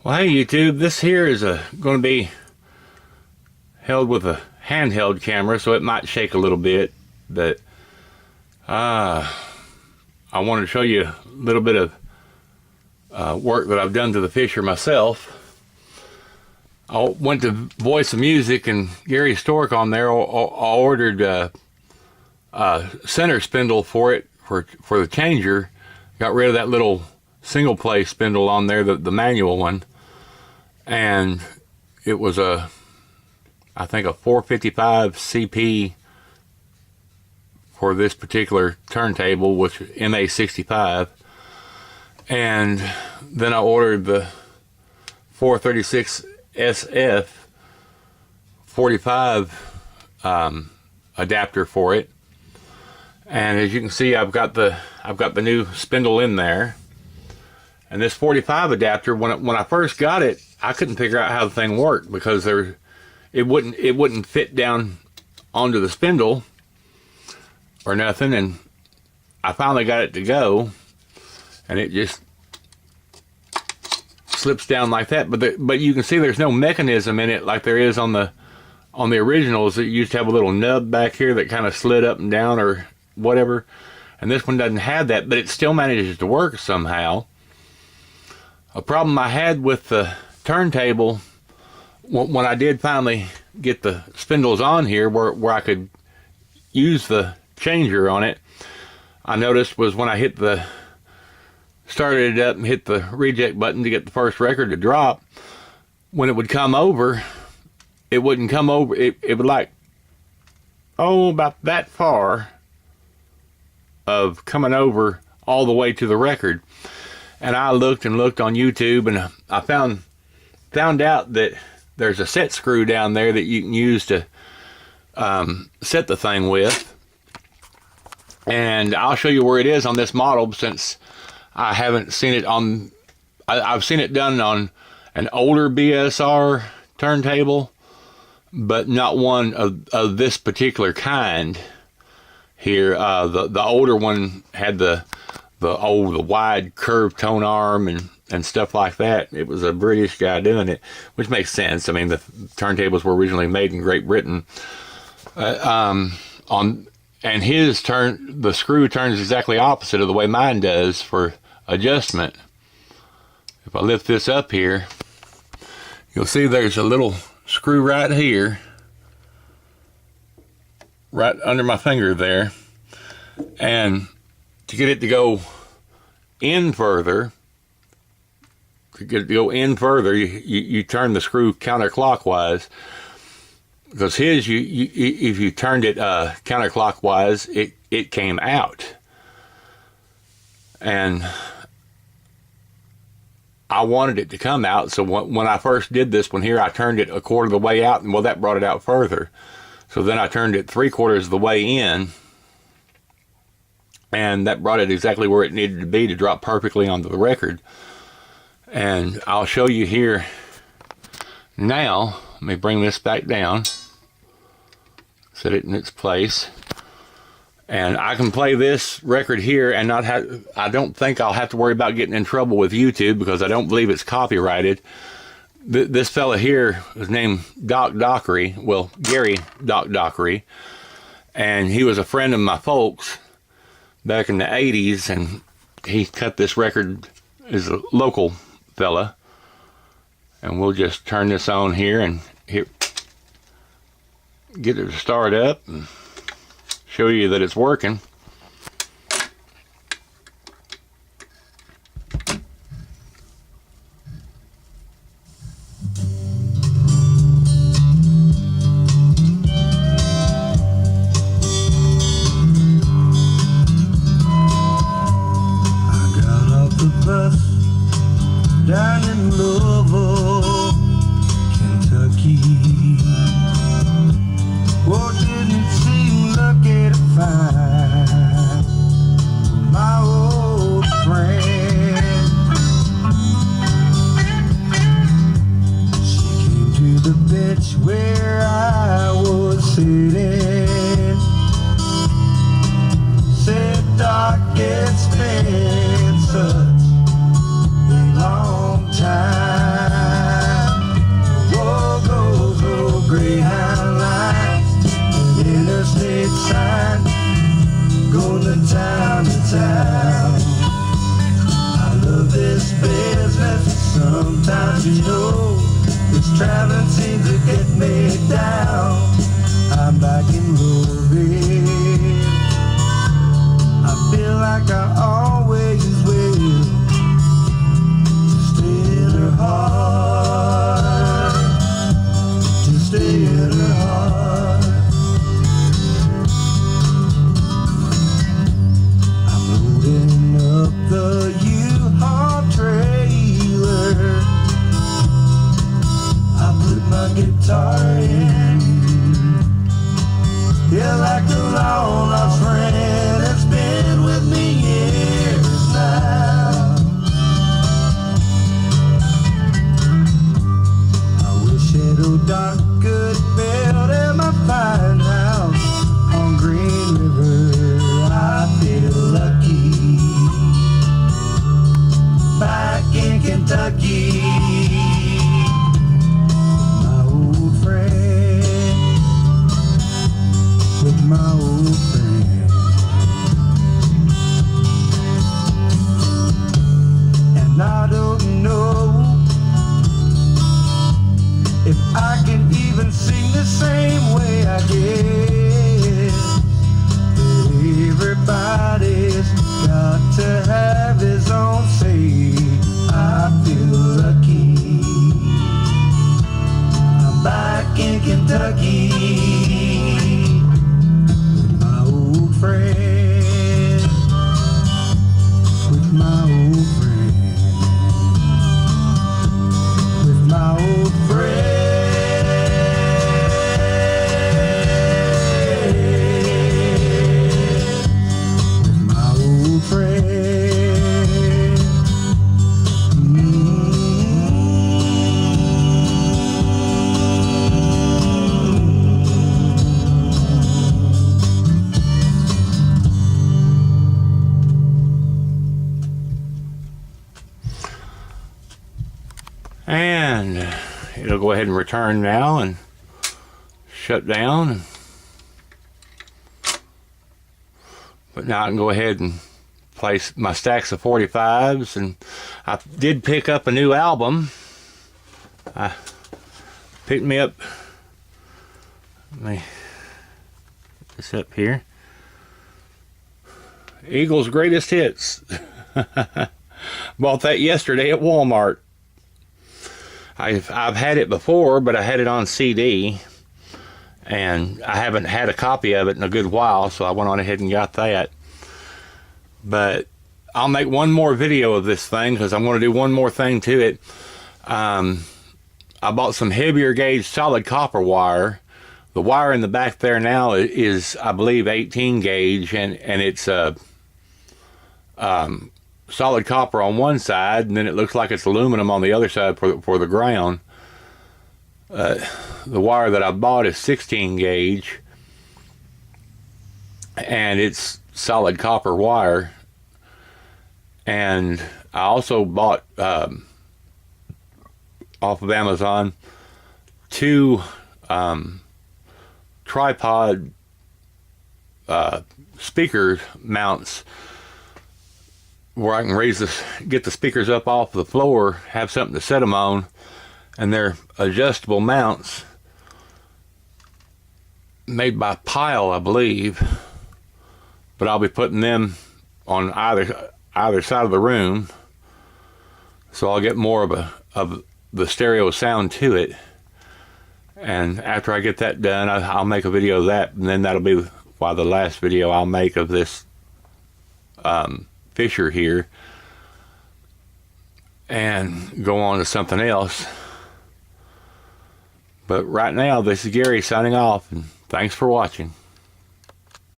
Well, hey YouTube, this here is going to be held with a handheld camera, so it might shake a little bit, but I wanted to show you a little bit of work that I've done to the Fisher myself. I went to Voice of Music, and Gary Stork on there, I ordered a center spindle for it, for the changer. Got rid of that little single play spindle on there, the manual one. And it was I think a 455 CP for this particular turntable, which is MA65. And then I ordered the 436 SF 45 adapter for it. And as you can see, I've got the new spindle in there. And this 45 adapter, when I first got it, I couldn't figure out how the thing worked, because it wouldn't fit down onto the spindle or nothing. And I finally got it to go, and it just slips down like that. But you can see there's no mechanism in it like there is on the originals. It used to have a little nub back here that kind of slid up and down or whatever, and this one doesn't have that, but it still manages to work somehow. A problem I had with the turntable, when I did finally get the spindles on here where I could use the changer on it, I noticed was when I started it up and hit the reject button to get the first record to drop, when it would come over, it wouldn't come over. It would like, about that far of coming over all the way to the record. And I looked and looked on YouTube, and I found out that there's a set screw down there that you can use to set the thing with. And I'll show you where it is on this model, since I haven't seen it on, I've seen it done on an older BSR turntable, but not one of this particular kind here. The older one had the wide curved tone arm and stuff like that. It was a British guy doing it, which makes sense. I mean, the turntables were originally made in Great Britain. And the screw turns exactly opposite of the way mine does for adjustment. If I lift this up here, you'll see there's a little screw right here, right under my finger there. And to get it to go in further, you turn the screw counterclockwise, because if you turned it counterclockwise, it came out. And I wanted it to come out, so when I first did this one here, I turned it a quarter of the way out, and well, that brought it out further. So then I turned it 3/4 of the way in, and that brought it exactly where it needed to be to drop perfectly onto the record. And I'll show you here now. Let me bring this back down, set it in its place, and I can play this record here and not have, I don't think I'll have to worry about getting in trouble with YouTube, because I don't believe it's copyrighted. This fella here is named Doc Dockery, well, Gary Doc Dockery, and he was a friend of my folks back in the 80s, and he cut this record as a local fella. And we'll just turn this on here and get it to start up and show you that it's working. Down in Louisville, Kentucky. Oh, didn't it seem lucky to find my old friend? She came to the bench where I was sitting, said, Doc, it's been such a long time. Sometimes you know this traveling seems to get me down. I'm back in Louisville. I feel like I always will. Stay in her heart. Just stay in her heart. I'm loading up the U-Haul trailer. I put my guitar in. Yeah, like a long lost friend that's been with me years now. I wish that old Doc could build in my fine house on Green River. I feel lucky. Back in Kentucky, my old friend, with my old friend. And I don't know if I can even sing the same way I guess. But everybody's got to have his own say. I feel lucky. I'm back in Kentucky with my old friend. With my old friend. With my old friend. With my old friend. And it'll go ahead and return now and shut down. But now I can go ahead and place my stacks of 45s. And I did pick up a new album. I picked me up, let me get this up here, Eagles Greatest Hits. Bought that yesterday at Walmart. I've had it before, but I had it on CD, and I haven't had a copy of it in a good while, so I went on ahead and got that. But I'll make one more video of this thing, because I'm going to do one more thing to it. I bought some heavier gauge solid copper wire. The wire in the back there now is I believe 18 gauge, and it's solid copper on one side, and then it looks like it's aluminum on the other side for the ground. The wire that I bought is 16 gauge, and it's solid copper wire. And I also bought off of Amazon 2 tripod speaker mounts, where I can get the speakers up off the floor, have something to set them on, and they're adjustable mounts made by Pile, I believe. But I'll be putting them on either side of the room, so I'll get more of the stereo sound to it. And after I get that done, I'll make a video of that, and then that'll be the last video I'll make of this Fisher here, and go on to something else. But right now, this is Gary signing off, and thanks for watching.